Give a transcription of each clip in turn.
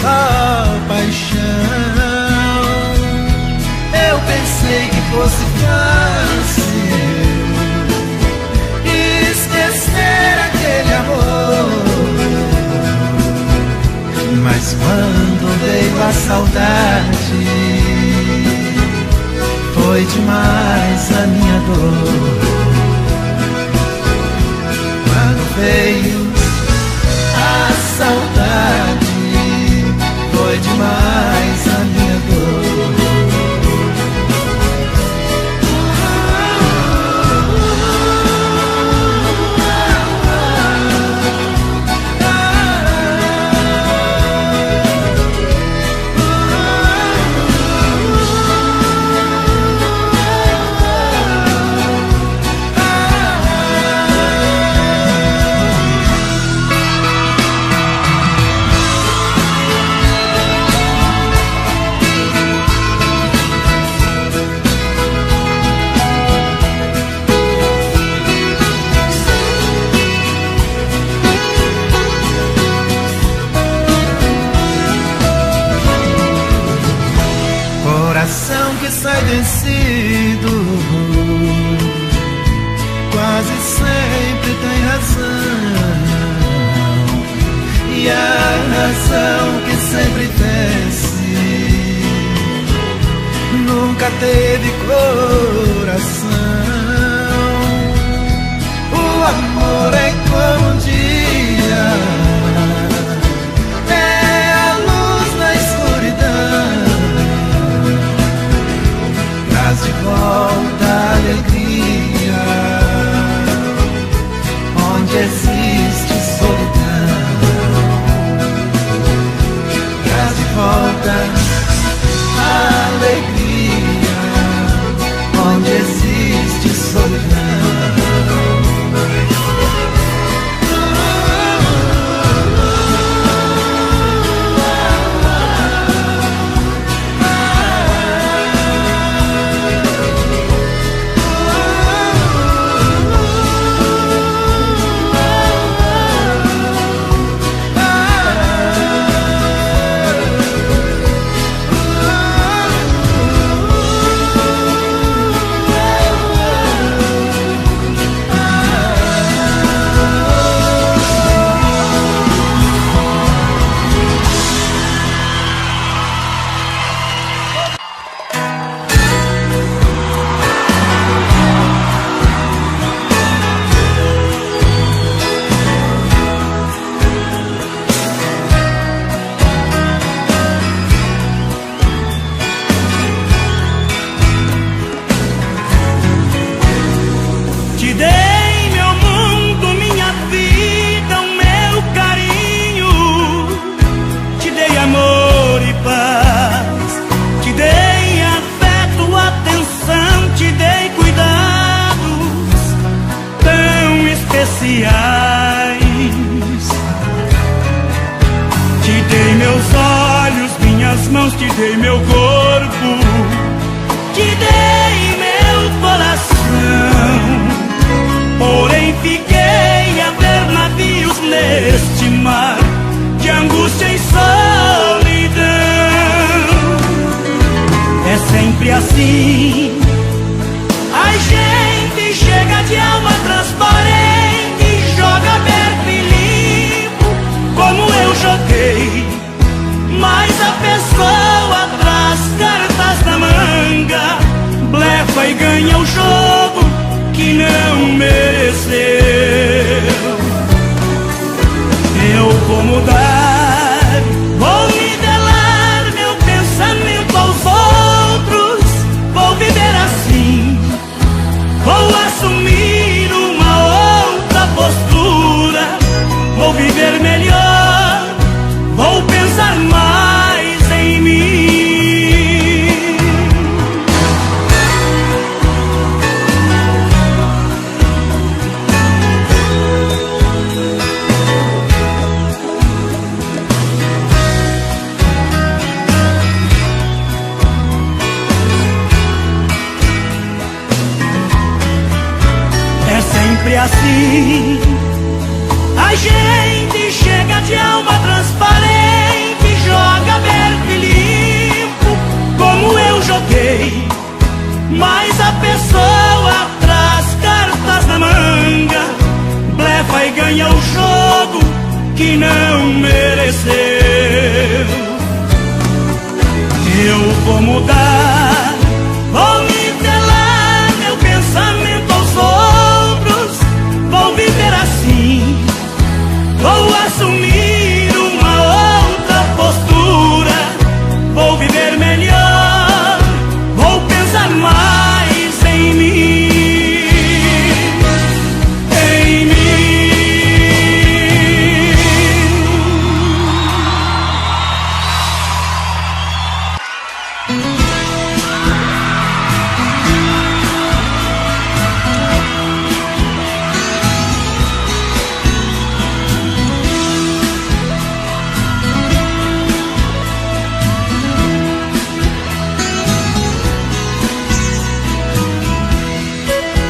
só paixão. Eu pensei que fosse fácil esquecer aquele amor, mas quando veio a saudade, foi demais a minha dor. Quando veio a saudade, foi demais a minha dor. Coração que sai vencido quase sempre tem razão, e a razão que sempre vence nunca teve coração. O amor é como um dia, é a luz na escuridão, traz de volta a alegria onde existe solidão, traz de volta a alegria onde existe solidão. Te dei meus olhos, minhas mãos, te dei meu corpo, te dei meu coração. Porém fiquei a ver navios neste mar de angústia e solidão. É sempre assim, a gente chega de alma transparente, joga aberto e limpo, como eu joguei, mas a pessoa traz cartas na manga, blefa e ganha o jogo que não mereceu. Eu vou mudar, vou nivelar meu pensamento aos outros, vou viver assim, vou assumir uma outra postura, vou viver melhor, vou pensar mais em mim. Assim, a gente chega de alma transparente, joga joguei, mas a pessoa traz cartas na manga, blefa e ganha o jogo que não mereceu. Eu vou mudar, vou nivelar meu pensamento aos ombros, vou viver assim, vou assumir uma outra postura, vou viver melhor, vou pensar mais em mim.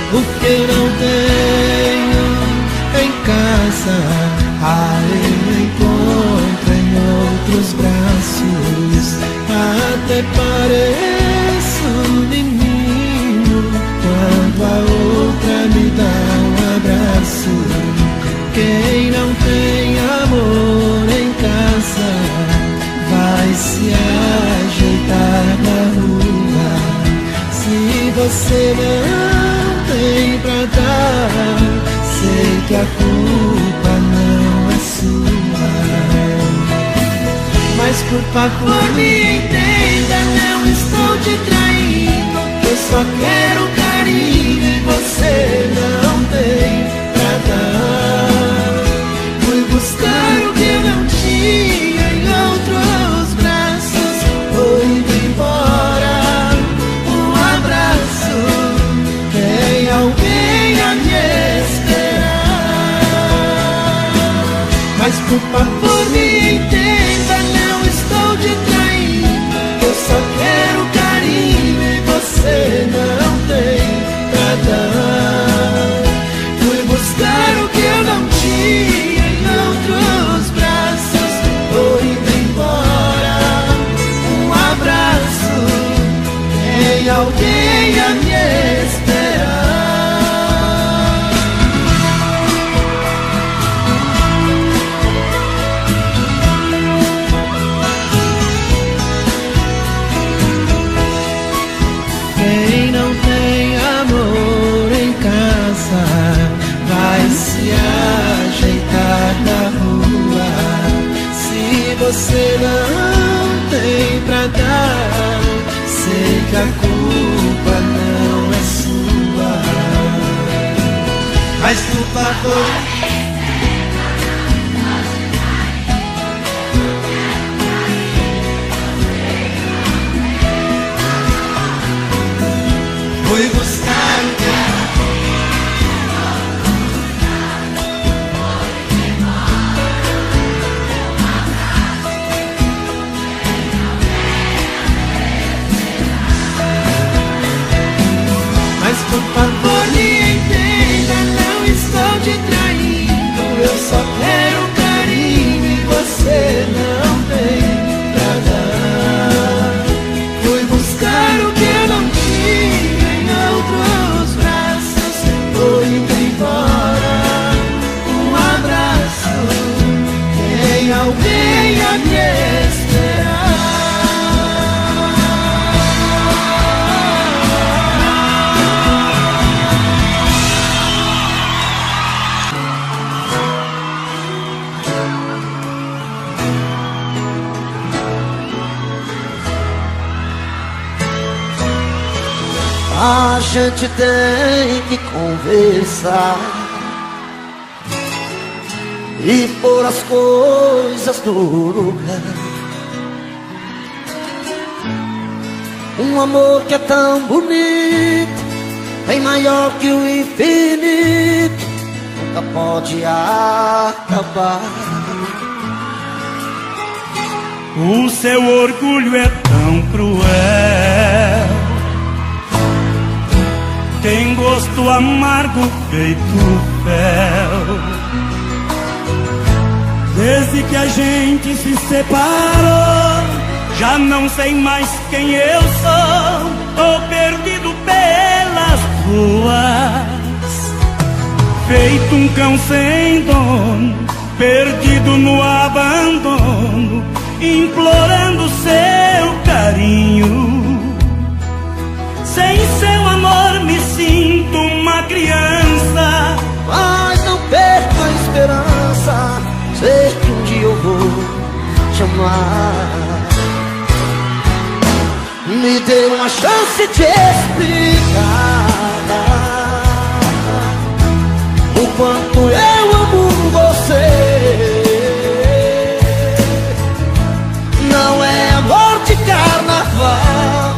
O que eu não tenho em casa, eu encontro em outros braços. Até pareço um menino quando a outra me dá um abraço. Quem não tem amor em casa vai se ajeitar na rua. Se você não tem pra dar, sei que a culpa não é sua. Mas por favor me entenda, não estou te traindo. Eu só quero carinho e você não tem pra dar. Fui buscar o que eu não tinha em outros braços, vou indo embora. Tem alguém a me esperar. Mas por favor me entenda, não estou te traindo. Eu só quero carinho e você não tem pra dar. Fui buscar o que eu não tinha em outros braços, vou indo embora. Um abraço, tem alguém a me esperar. Quem não tem amor em casa vai se ajeitar na rua. Se você não tem pra dar, sei que a culpa não é sua. Mas por favor, fui buscar o que mas por favor me entenda, não estou te traindo. Eu só quero carinho e você não tem pra dar. Fui buscar o que eu não tinha em outros braços, vou indo embora. Um abraço, tem alguém a me esperar. A gente tem que conversar e pôr as coisas no lugar. Um amor que é tão bonito, bem maior que o infinito, nunca pode acabar. O seu orgulho é tão cruel, tem gosto amargo feito fel. Desde que a gente se separou, Já não sei mais quem eu sou, tô perdido pelas ruas, feito um cão sem dono, perdido no abandono, implorando seu carinho. Sem seu amor me sinto uma criança, mas não perco a esperança, sei que um dia eu vou te amar. Me dê uma chance de explicar o quanto eu amo você. Não é amor de carnaval,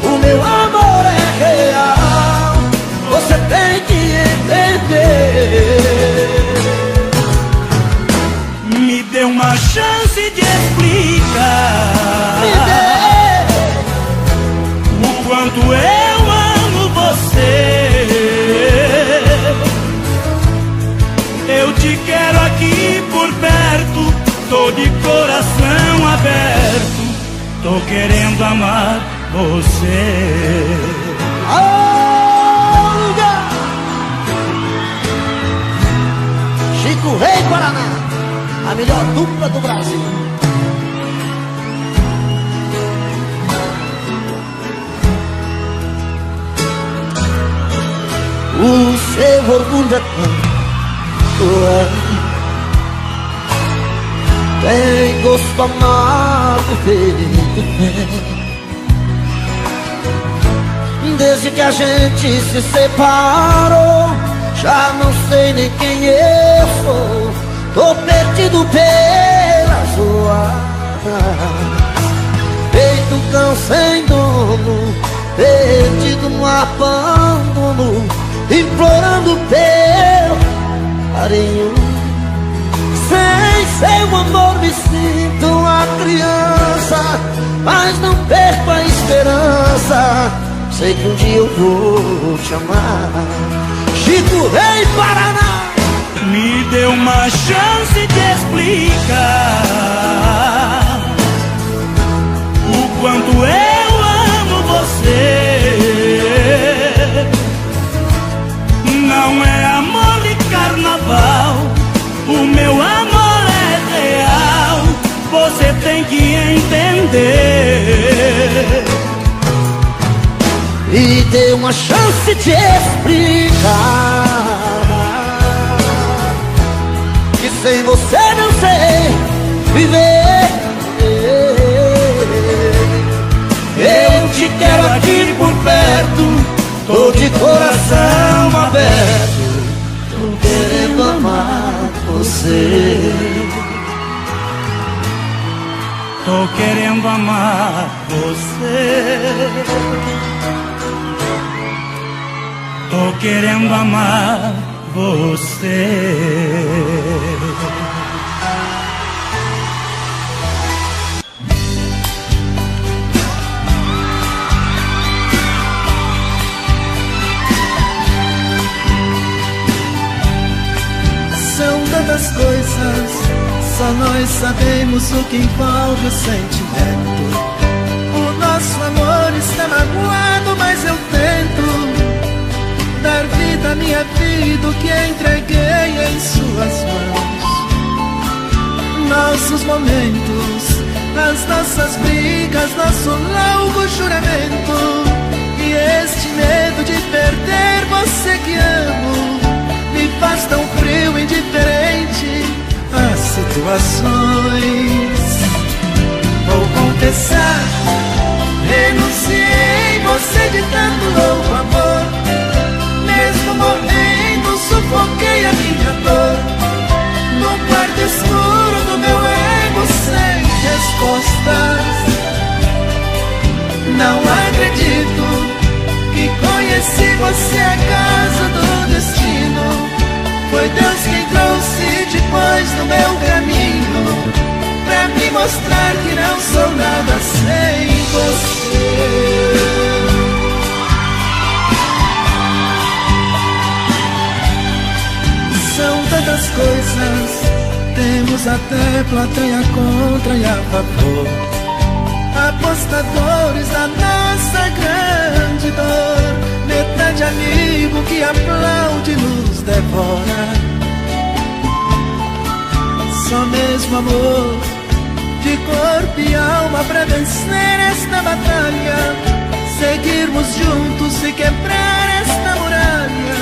o meu amor é real, você tem que entender. Me dê uma chance de explicar. Me dê o quanto eu amo você. Eu te quero aqui por perto, tô de coração aberto, tô querendo amar você. Olga! Chico Rei Paraná, a melhor dupla do Brasil. O seu orgulho é tanto, tem gosto amargo feito fé. Desde que a gente se separou, já não sei nem quem eu sou, tô perdido pelas ruas, feito um cão sem dono, perdido no abandono, implorando teu carinho. Sem seu amor me sinto uma criança, mas não perco a esperança, sei que um dia eu vou te amar. Chico Rei Paraná, me dê uma chance de explicar o quanto eu amo você. Não é amor de carnaval, o meu amor é real, você tem que entender. e dê uma chance de explicar que sem você não sei viver. Eu te quero aqui por perto, tô de coração aberto, tô querendo amar você. tô querendo amar você. Tô querendo amar você. São tantas coisas, só nós sabemos o que envolve o sentimento. O nosso amor está magoado, mas eu tento dar vida à minha vida, o que entreguei em suas mãos. Nossos momentos, as nossas brigas, nosso longo juramento, e este medo de perder você que amo me faz tão frio e indiferente às situações. Vou confessar, renunciei você de tanto louco amor. Mesmo morrendo, sufoquei a minha dor no quarto escuro do meu ego sem respostas. Não acredito que conheci você acaso do destino. Foi Deus quem trouxe depois no meu caminho, pra me mostrar que não sou nada sem você. São tantas coisas, temos até plateia contra e a favor. apostadores da nossa grande dor, metade amigo que aplaude nos devora. Só mesmo amor de corpo e alma pra vencer esta batalha, seguirmos juntos e quebrar esta muralha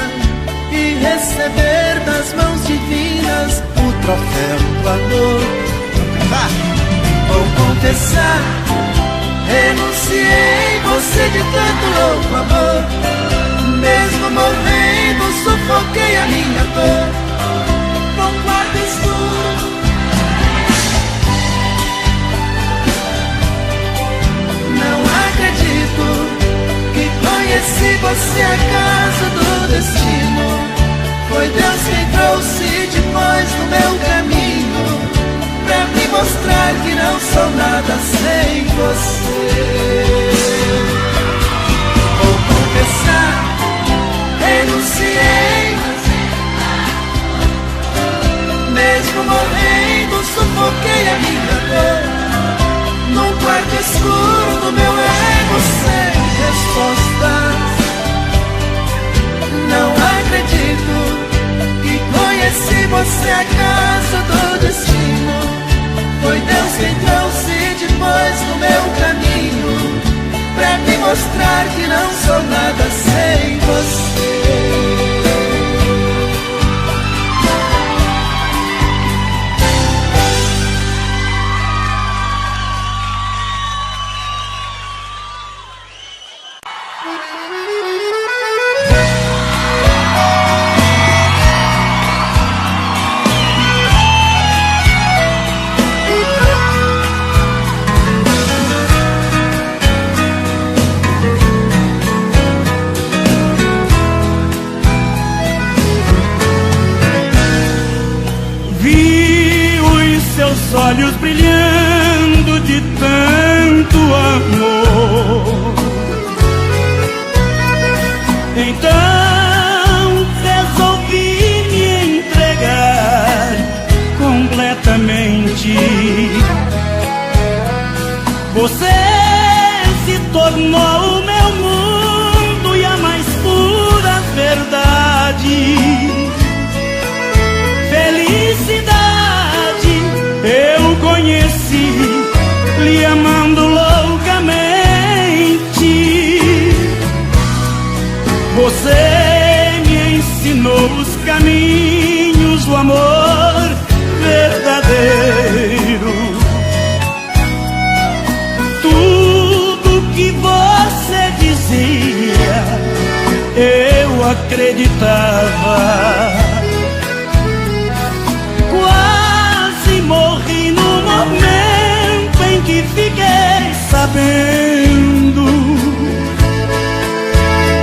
e receber das mãos divinas o troféu do amor. Vou confessar, renunciei você de tanto louco amor. Mesmo morrendo, sufoquei a minha dor num quarto escuro. Não acredito que conheci você acaso do destino. Foi Deus quem trouxe depois no meu caminho pra me mostrar que não sou nada sem você. Vou confessar, renunciei. Mesmo morrendo, sufoquei a minha dor num quarto escuro do meu ego sem respostas. Não acredito que conheci você acaso do destino. Foi Deus quem trouxe depois no meu caminho pra me mostrar que não sou nada sem você. Olhos brilhando de tanto amor, então resolvi me entregar completamente. Você se tornou o meu mundo e a mais pura verdade. Felicidade eu conheci, lhe amando loucamente. Você me ensinou os caminhos do amor verdadeiro. Tudo que você dizia, eu acreditava. Morri no momento em que fiquei sabendo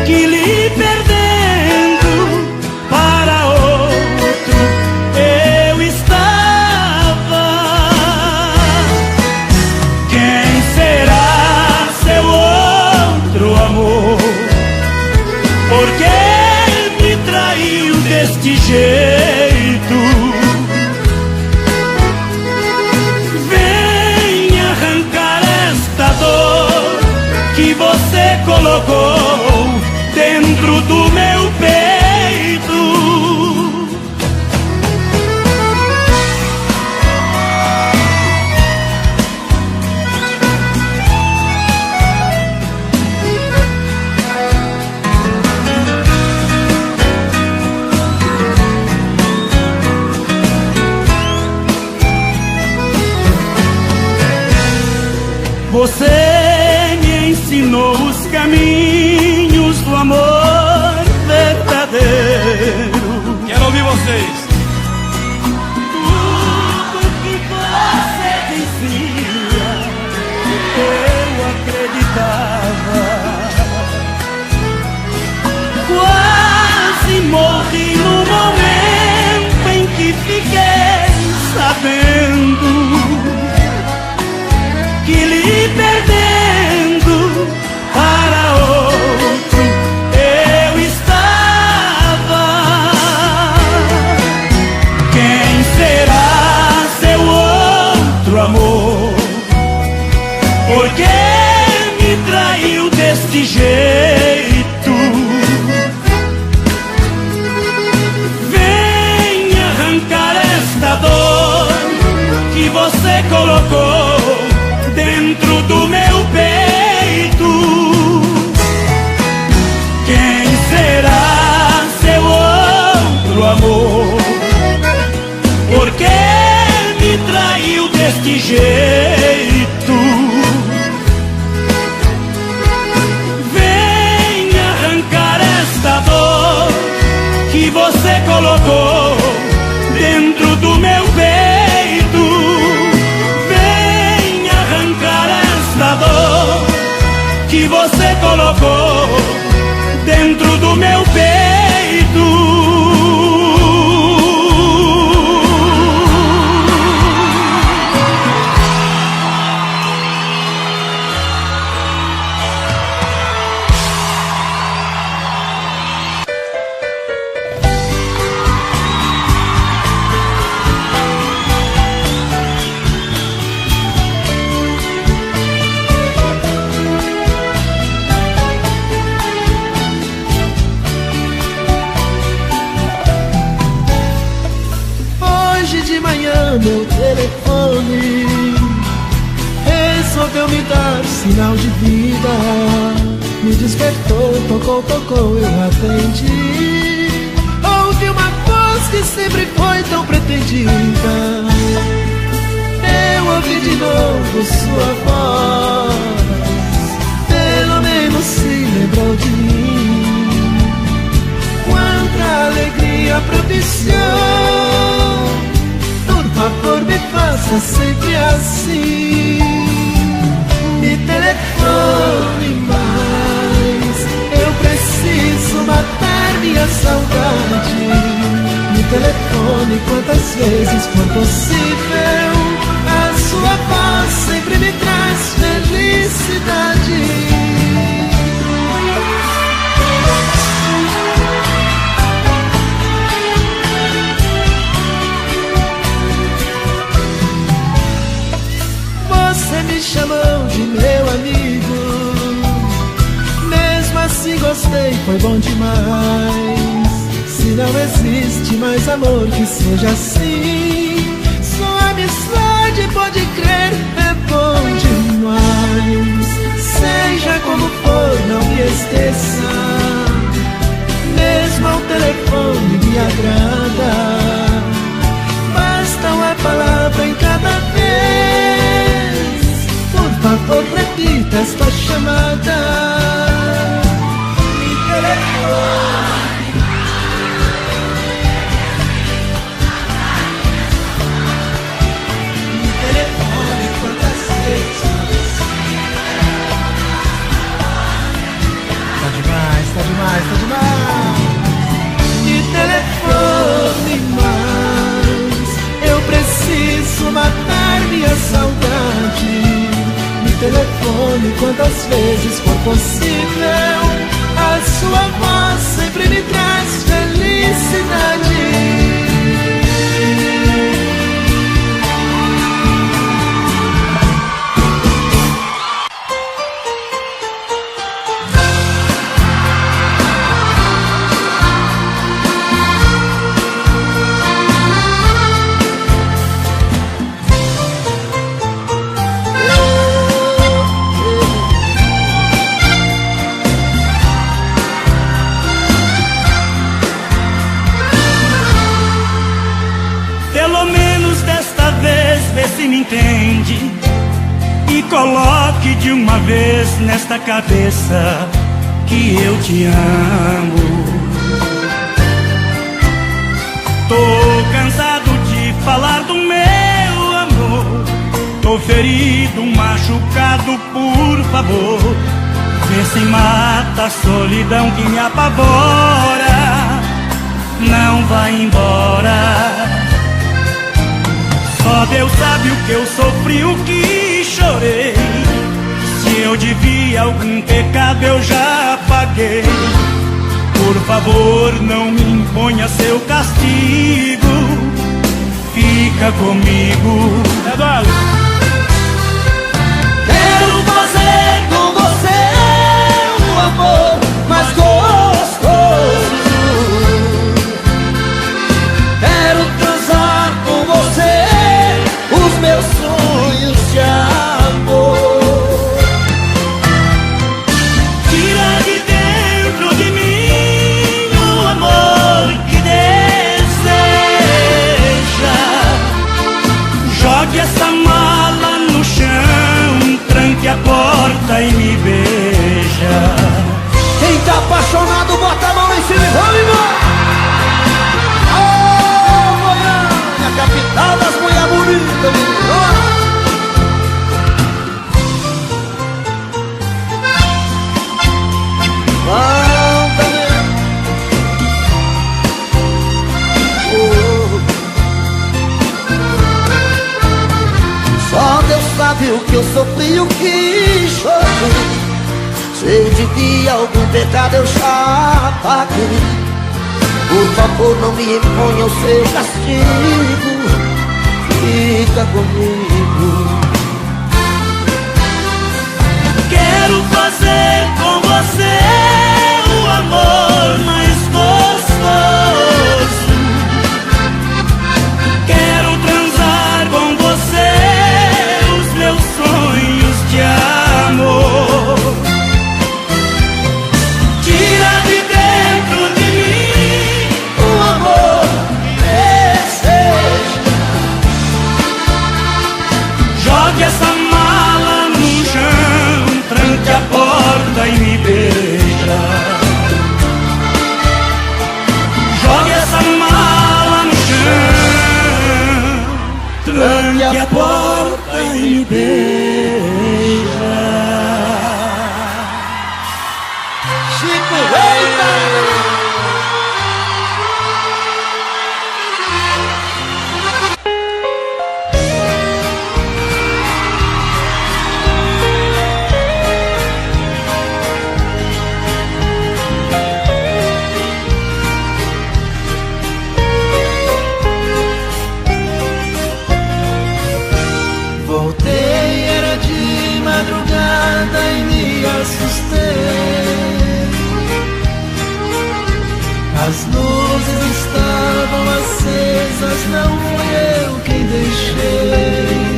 que lhe perdendo para outro eu estava. Quem será seu outro amor? Por que me traiu deste jeito? Que você colocou dentro do meu peito. Você me ensinou os caminhos do amor verdadeiro. Quero ouvir vocês. Tudo que você dizia, eu acreditava. Quase morri no momento em que fiquei sabendo que lhe perdi deste jeito. Vem arrancar esta dor que você colocou dentro do meu peito. Vem arrancar esta dor que você colocou dentro do meu peito. De manhã meu telefone resolveu me dar sinal de vida. Me despertou, tocou, eu atendi. Ouvi uma voz que sempre foi tão pretendida. Eu ouvi de novo sua voz, pelo menos se lembrou de mim. Quanta alegria propiciou. Por favor, me faça sempre assim. Me telefone mais, eu preciso matar minha saudade. Me telefone quantas vezes for possível. A sua voz sempre me traz felicidade. Me chamou de meu amigo, mesmo assim gostei, foi bom demais. Se não existe mais amor que seja assim, sua amizade, pode crer, é bom demais. Seja como for, não me esqueça, mesmo ao telefone me agrada. Basta uma palavra em cada vez. Por favor, repita esta chamada. Me telefone. Me telefone quantas vezes. Tá demais, tá demais, tá demais. Me telefone mais. Eu preciso matar minha saudade. Telefone quantas vezes for possível. A sua voz sempre me traz felicidade. Se me entende e coloque de uma vez nesta cabeça que eu te amo. Tô cansado de falar do meu amor. Tô ferido, machucado, por favor. Vê se mata a solidão que me apavora. Não vai embora. Só Deus sabe o que eu sofri, o que chorei. Se eu devia algum pecado eu já paguei. Por favor, não me imponha seu castigo. Fica comigo. Quero fazer com você um amor mais gostoso. Quero transar com você os meus sonhos de amor. Tira de dentro de mim o amor que deseja. Jogue essa mágoa sabe o que eu sofri, o que chorei. Se de dia algum pecado eu já paguei, por favor não me imponha o seu castigo. Fica comigo. Quero fazer com você o amor mais gostoso. Quero transar com você os meus sonhos de amor. Tira de dentro de mim O amor deseja. Jogue essa mala no chão, tranque a porta e me beija. Jogue essa mala no chão, tranque a porta e me beija. Chico Reina. Voltei, era de madrugada e me assustei. As luzes estavam acesas, não fui eu quem deixei.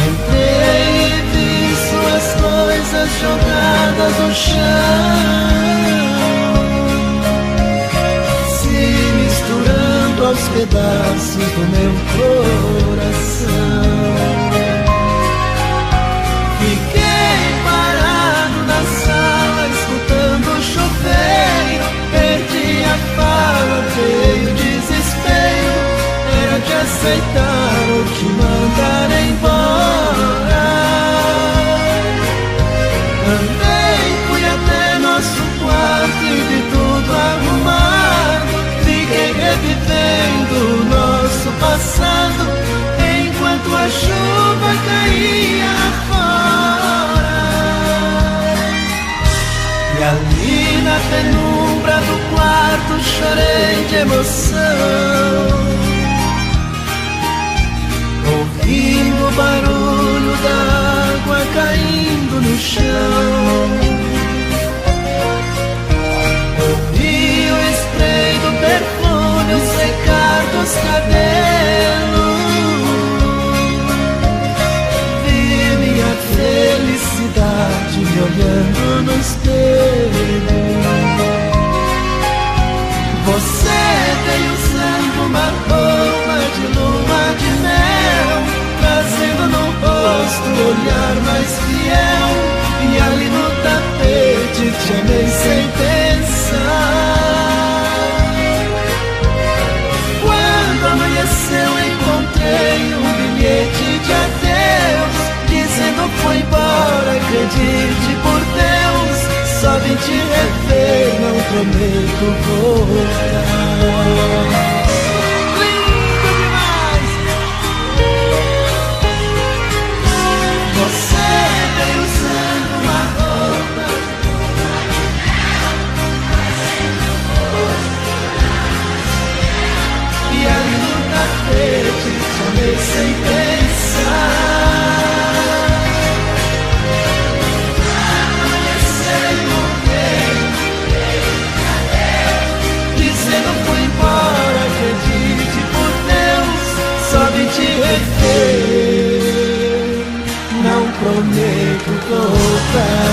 Entrei e vi suas coisas jogadas no chão, se misturando aos pedaços do meu coração. Fiquei parado na sala, escutando o chuveiro. Perdi a fala, veio desespero. Era de aceitar ou te mandar embora. Andei, fui até nosso quarto e vi tudo arrumado. Fiquei revivendo o nosso passado, enquanto a chuva caía fora. E ali na penumbra do quarto chorei de emoção, ouvindo o barulho da água caindo no chão. Ouvi o spray do perfume, o secar dos cabelos. Vi minha felicidade me olhando no espelho. Você veio usando uma roupa de lua de mel, trazendo no rosto o olhar mais fiel. E ali no tapete te amei sem pensar. Quando amanheceu encontrei um bilhete de adeus, dizendo foi embora, acredite por Deus. Só vim te rever, não prometo voltar. Sem pensar, amanhecer e morrer, dizendo fui embora, acredite por Deus. Só vim te rever, não prometo voltar.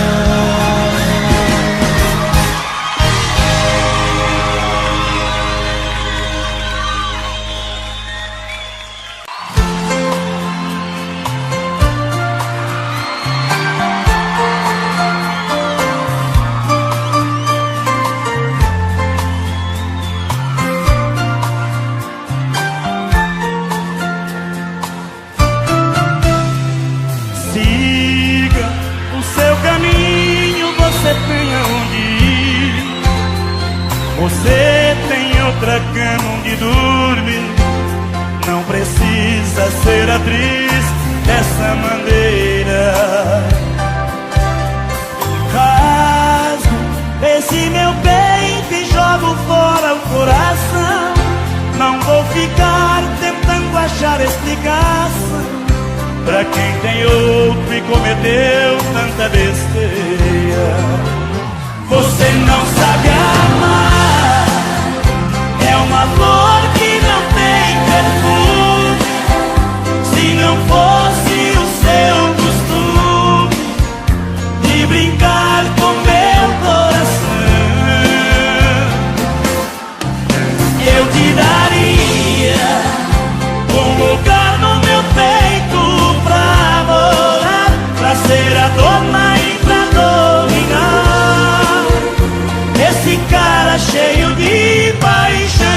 Você tem outra cama onde dormir, não precisa ser a triste dessa maneira. Rasgo esse meu peito e jogo fora o coração. Não vou ficar tentando achar explicação pra quem tem outro e cometeu tanta besteira. Você não sabe amar, é uma flor que não tem perfume. Se não fosse o seu costume de brincar com meu coração, eu te daria um lugar no meu peito pra morar, pra ser a dona e pra dominar esse cara cheio de paixão.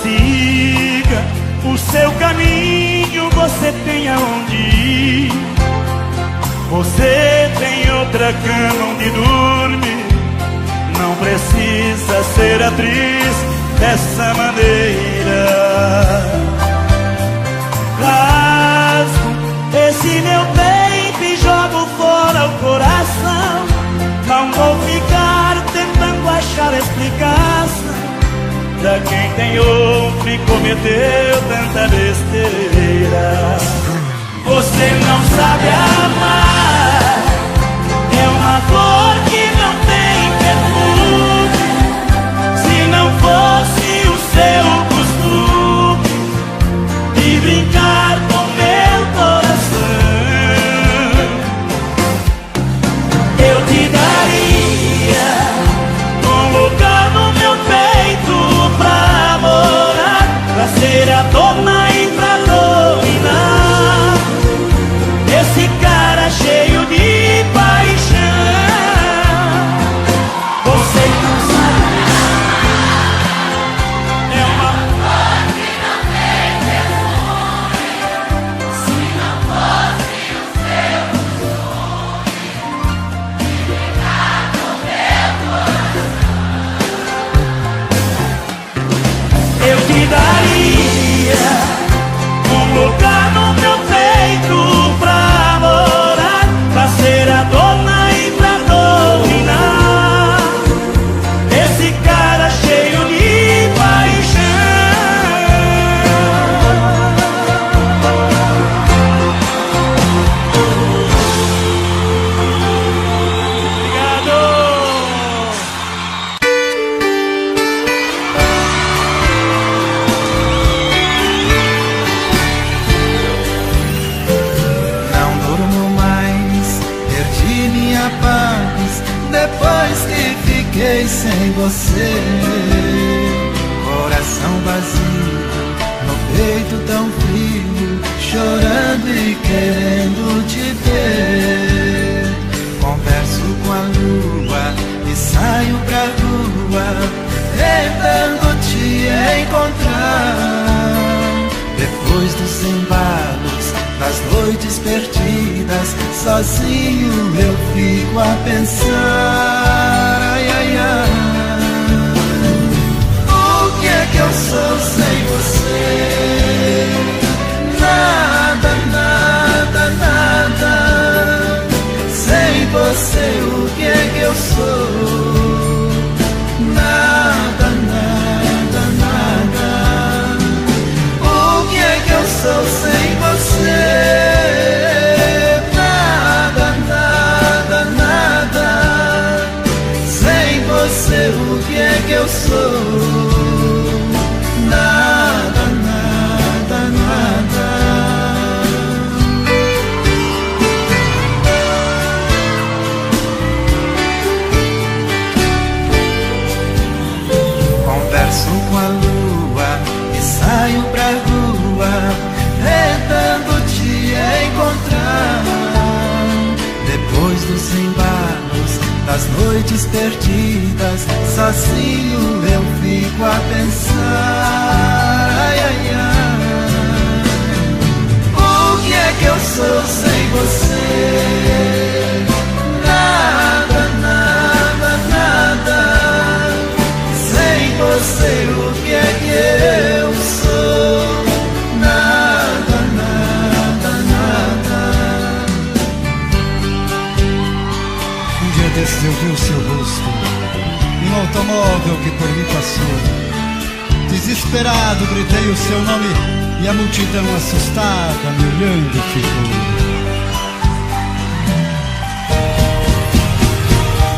Siga o seu caminho, você tem aonde ir. Você tem outra cama onde dormir. Não precisa ser atriz dessa maneira. Rasgo esse meu peito e jogo fora o coração. Não vou ficar tentando achar explicação pra quem tem outro e cometeu tanta besteira. Você não sabe amar, é uma flor que não tem perfume. Se não fosse o seu costume de brincar com meu coração, eu te daria um lugar no meu peito pra morar, pra ser a dona e pra dominar esse cara cheio de paixão. Você não sabe, é uma flor que não tem perfume. Se não fosse o seu costume de brincar com meu coração, eu te daria um lugar no meu peito pra morar, pra ser a dona e pra dominar esse cara cheio de paixão. Obrigado. Não durmo mais, perdi minha paz depois que fiquei sem você. Coração vazio, no peito tão frio, chorando e querendo te ver. Converso com a lua e saio pra rua, tentando te encontrar. Depois dos embalos, das noites perdidas, sozinho eu fico a pensar. Ai, ai, ai, o que é que eu sou sem você? Nada, nada, nada. Sem você o que é que eu sou? Nada, nada, nada. O que é que eu sou sem você? Nada, nada, nada. Sem você o que é que eu sou? Nada, nada, nada. Converso com a lua e saio pra rua, tentando te encontrar. Depois dos embalos, das noites perdidas, sozinho eu fico a pensar. Ai, ai, ai, que eu sou sem você? Nada, nada, nada. Sem você o que é que eu sou? Nada, nada, nada. Um dia desses eu vi o seu rosto em um automóvel que por mim passou. Desesperado gritei o seu nome e a multidão assustada me olhando ficou.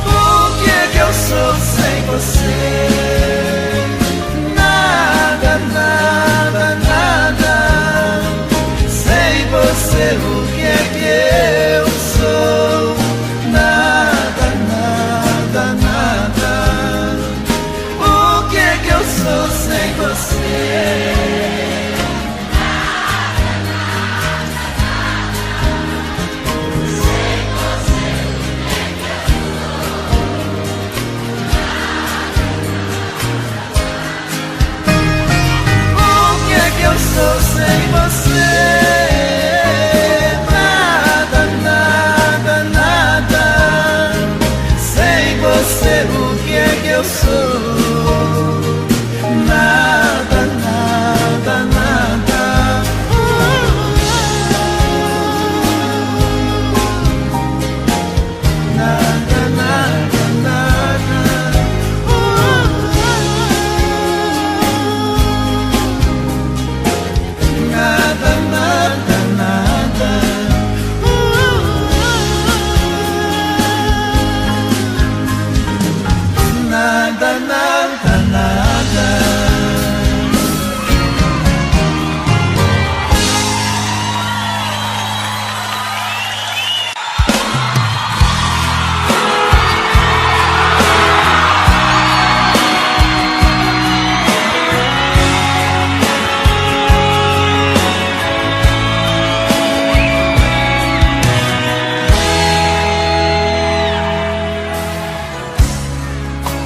O que é que eu sou sem você? Nada, nada, nada. Sem você o que é que eu sou? Nada, nada, nada. O que é que eu sou sem você? Eu sou sem você. Nada, nada, nada. Sem você o que é que eu sou? Nada, nada, nada. Nada, nada, nada. Nada, nada, nada. Nada, nada, nada.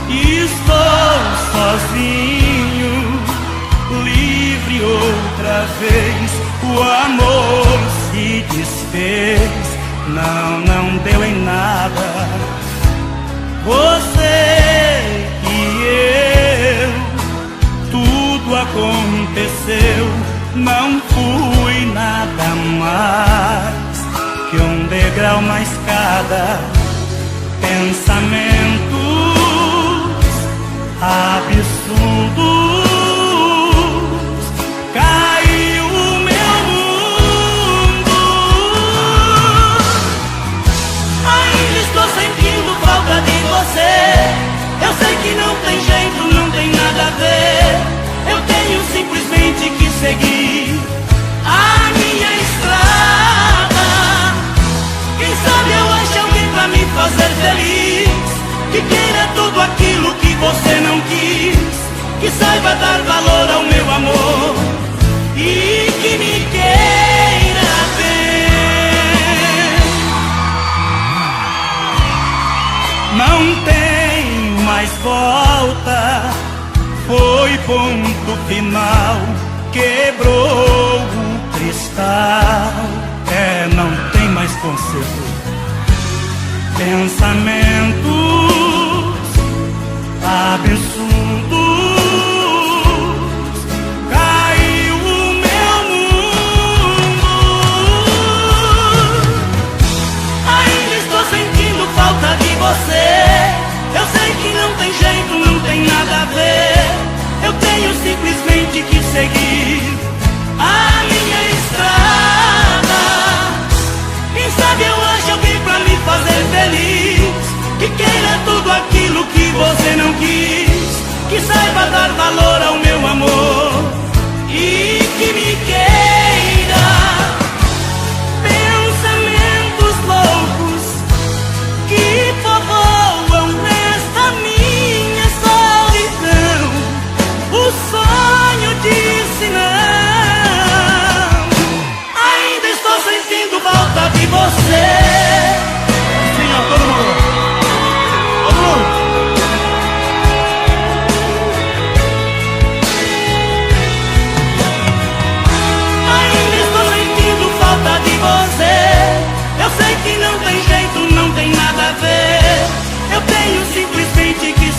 Estou sozinho, livre outra vez. O amor se desfez, não deu em nada. Você e eu, tudo aconteceu. Não fui nada mais que um degrau na escada. Pensamentos absurdos, caiu o meu mundo. Ainda estou sentindo falta de você. Eu sei que não tem jeito, não tem nada a ver. Eu tenho simplesmente que seguir a minha estrada. Quem sabe eu acho alguém pra me fazer feliz, que queira tudo aquilo que você não quis, que saiba dar valor ao meu amor e que me queira bem. Não tem mais volta, foi ponto final, quebrou o cristal. Não tem mais conserto. Pensamentos absurdos, caiu o meu mundo. Ainda estou sentindo falta de você. Eu sei que não tem jeito, não tem nada a ver. Eu tenho simplesmente que seguir a minha estrada. Quem sabe eu acho alguém pra me fazer feliz, que queira tudo aquilo que você não quis, que saiba dar valor ao meu amor e que me queira. Pensamentos loucos que povoam nesta minha solidão, o sonho disse não.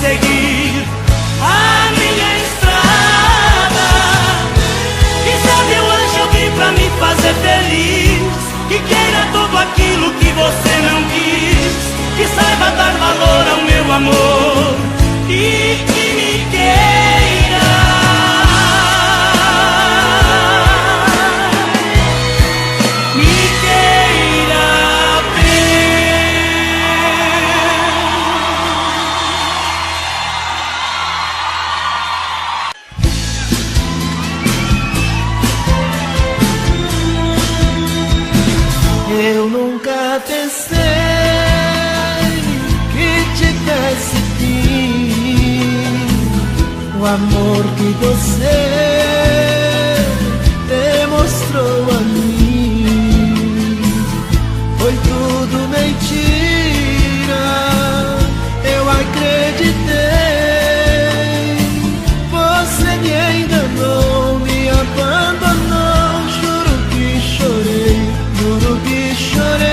seguir a minha estrada. Que sabe o anjo eu vim pra me fazer feliz, que queira tudo aquilo que você não quis, que saiba dar valor ao meu amor e que me queira. Me queira bem. Eu nunca pensei que tivesse fim. O amor que você demonstrou a mim foi tudo mentira. Eu acreditei, você me enganou, me abandonou. Juro que chorei, juro que chorei.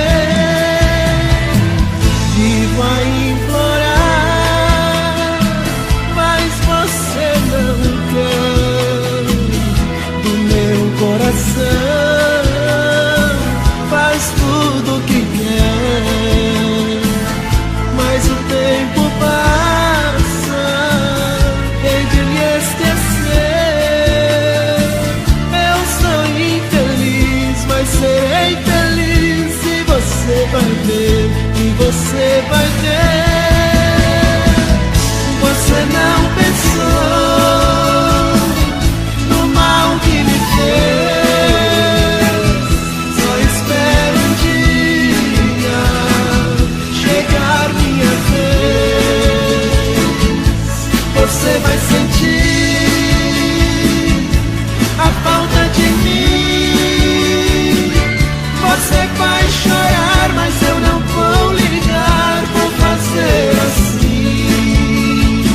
Vivo a implorar, mas você não quer. Do meu coração faz tudo o que quer, mas o tempo passa, hei de lhe esquecer. Eu sou infeliz, mas serei feliz, e você vai ver, e você vai ver. Você não pensou no mal que me fez. Só espero um dia chegar minha vez. Você vai sentir a falta de mim. Você vai chorar, mas eu não vou ligar. Vou fazer assim.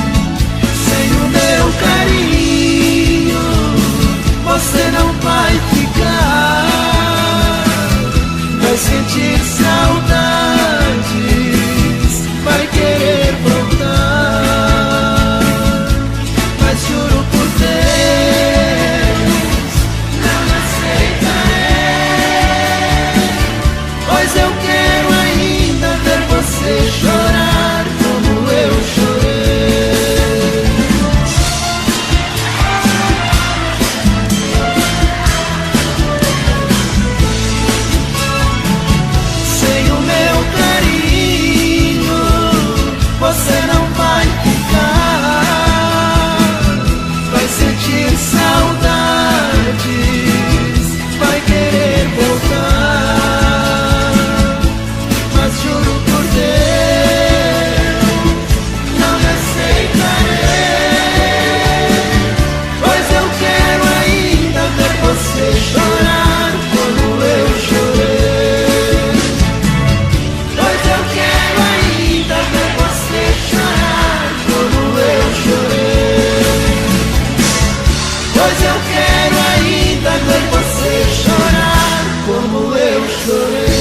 Sem o meu carinho você não vai ficar. Vai sentir saudades, vai querer voltar. Mas juro por Deus, não aceitarei, pois eu quero ainda ver você chorar como eu chorei. Sem o meu carinho você não vai ficar. Vai sentir saudades, vai querer voltar. Mas juro por Deus, não me aceitarei, pois eu quero ainda ver você chorar como eu chorei. Pois eu quero ainda ver você chorar como eu chorei. Pois eu quero ainda ver você chorar como eu chorei.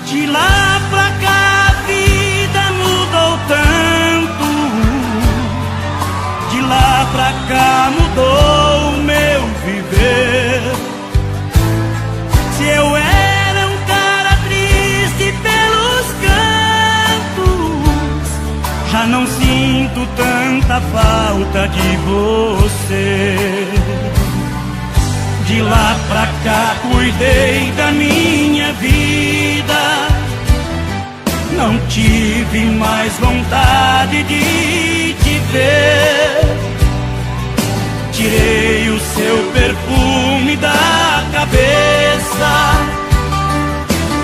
De lá pra cá a vida mudou tanto. De lá pra cá mudou o meu viver. Se eu era um cara triste pelos cantos, já não sinto tanta falta de você. De lá pra cá cuidei da minha vida, não tive mais vontade de te ver. Tirei o seu perfume da cabeça.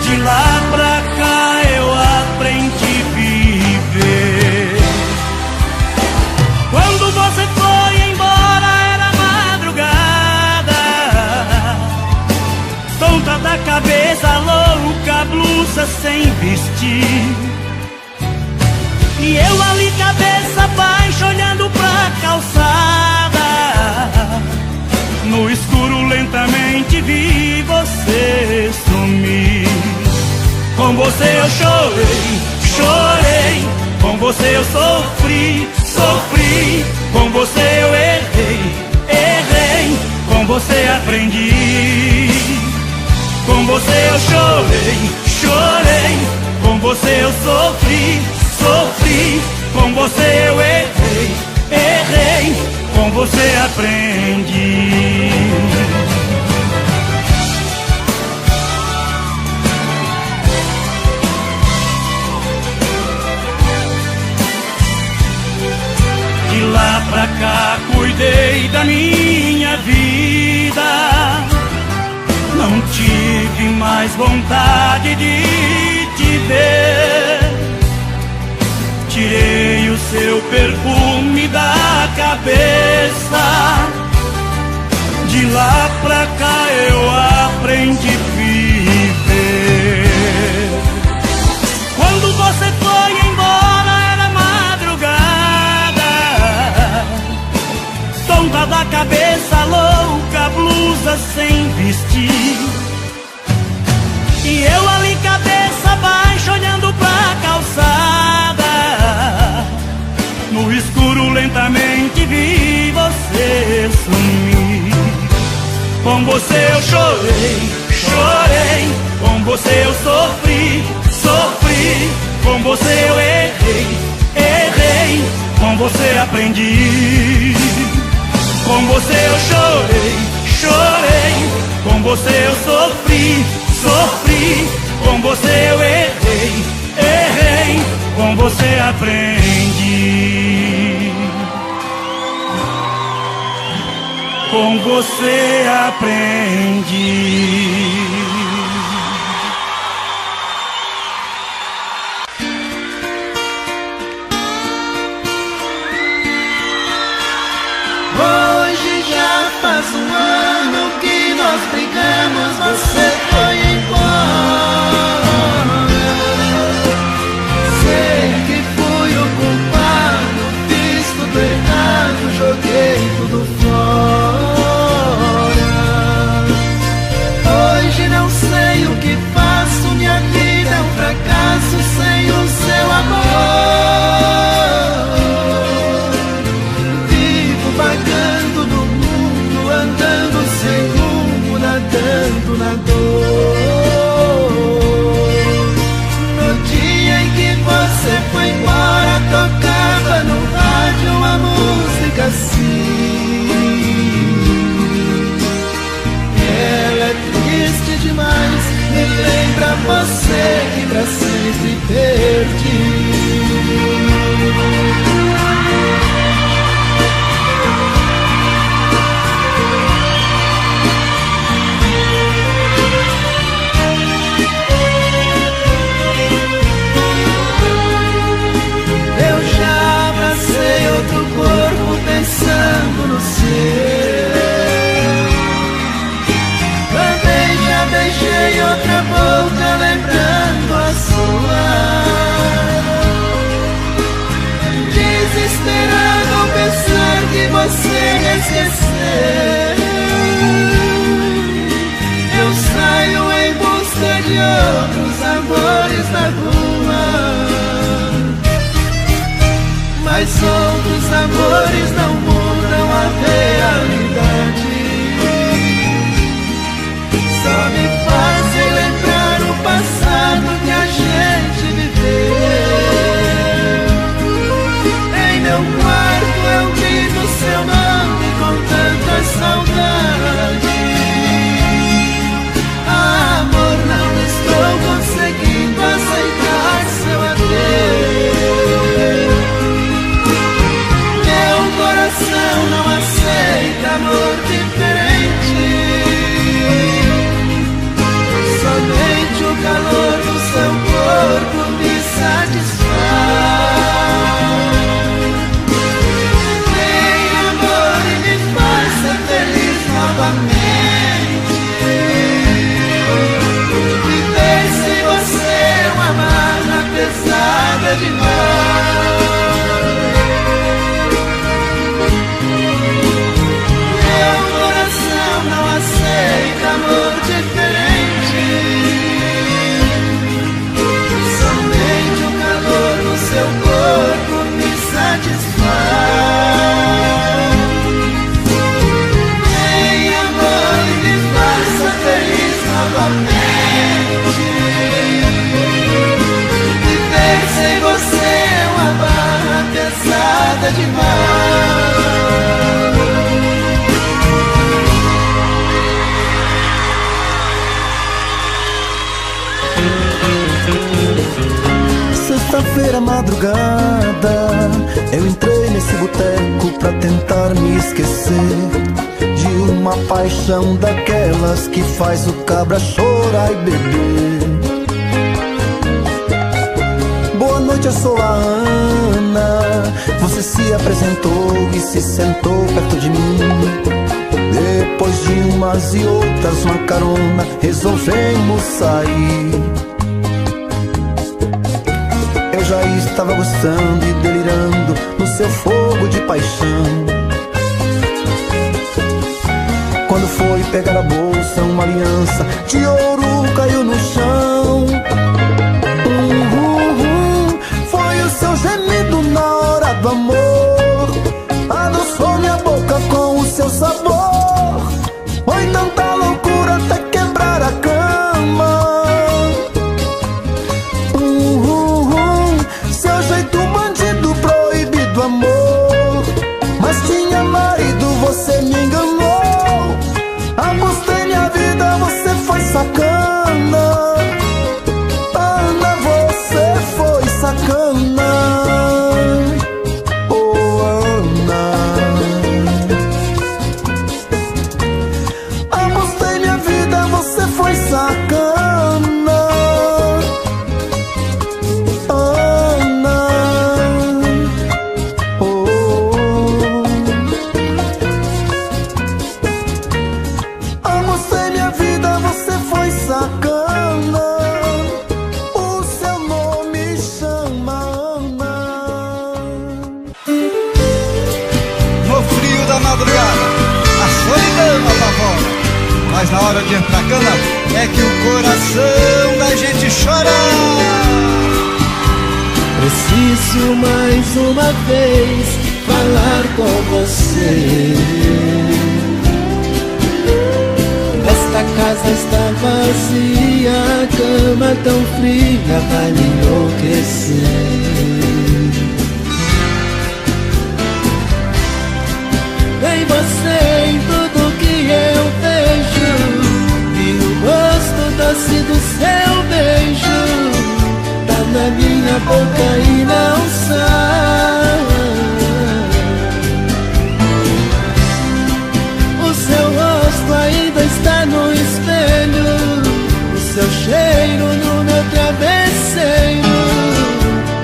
De lá pra cá eu aprendi a viver. Quando você blusa sem vestir. E eu ali cabeça baixa olhando pra calçada. No escuro lentamente vi você sumir. Com você eu chorei, chorei. Com você eu sofri, sofri. Com você eu errei, errei. Com você aprendi. Com você eu chorei, chorei. Com você eu sofri, sofri. Com você eu errei, errei. Com você aprendi. De lá pra cá cuidei da minha vida. Não tive mais vontade de te ver. Tirei o seu perfume da cabeça. De lá pra cá eu aprendi a viver. Quando você foi embora era madrugada. Tonta da cabeça, louca, blusa sem vestir. E eu ali cabeça baixa olhando pra calçada. No escuro lentamente vi você sumir. Com você eu chorei, chorei. Com você eu sofri, sofri. Com você eu errei, errei. Com você aprendi. Com você eu chorei, chorei. Com você eu sofri, sofri. Com você eu errei, errei. Com você aprendi. Com você aprendi. Hoje já faz um ano que nós brigamos, você foi embora. Sei que fui o culpado, fiz tudo errado, joguei tudo fora. Hoje não sei o que faço, minha vida é um fracasso sem o seu amor. Vivo vagando no mundo, andando sem rumo, nadando na dor. No dia em que você foi embora, tocava no rádio uma música assim. Ela é triste demais, me lembra você que pra sempre perdi. Eu já abracei outro corpo pensando no seu. Também já beijei outra boca lembrando a sua. Desesperado ao pensar que você me esqueceu. Eu saio em busca de outros amores na rua. Mas outros amores não mudam a realidade. Só me fazem lembrar o passado que a gente viveu. Em meu quarto eu grito seu nome contando me esquecer de uma paixão daquelas que faz o cabra chorar e beber. Boa noite, eu sou a Ana. Você se apresentou e se sentou perto de mim. Depois de umas e outras, uma carona, resolvemos sair. Eu já estava gostando e delirando no seu fogo de paixão. Quando foi pegar a bolsa, uma aliança de ouro caiu no chão. Foi o seu gemido na hora do amor, adoçou minha boca com o seu sabor. Foi tanta loucura até quebrar a cama. Seu jeito bandido, proibido amor, mas tinha marido, você me enganou. Apostei minha vida, você foi sacana. Ana, você foi sacana. Oh, Ana. Apostei minha vida, você foi sacana. Ana. Oh. Apostei minha vida, você foi sacana. O seu nome chama Ana. No frio da madrugada, a solidão apavora, mas na hora de ir pra cama é que o coração da gente chora. Preciso mais uma vez falar com você. Esta casa está vazia, a cama tão fria vai me enlouquecer. Em você, em tudo que eu vejo, e o gosto doce do seu beijo tá na minha boca e não sai. O seu rosto ainda está no espelho, o seu cheiro no meu travesseiro.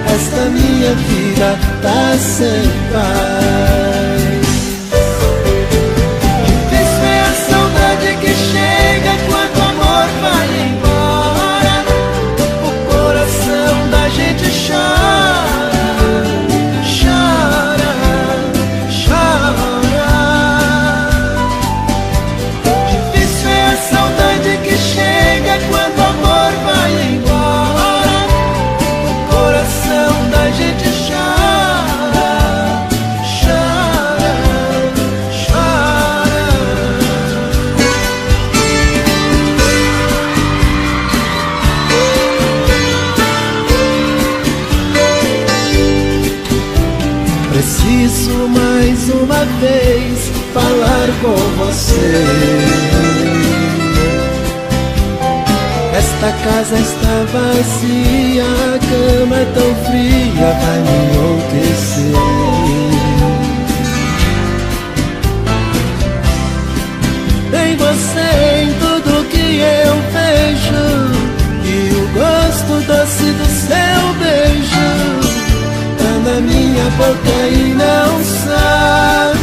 Esta minha vida tá sem paz. Difícil é a saudade que chega quando o amor vai embora. O coração da gente chora, chora, chora. Difícil é a saudade que chega quando o amor vai embora. O coração da gente chora, chora, chora. Preciso mais uma vez falar com você. Esta casa está vazia, a cama é tão fria, vai me enlouquecer. Em você, em tudo que eu vejo, e o gosto doce do seu beijo tá na minha boca e não sai.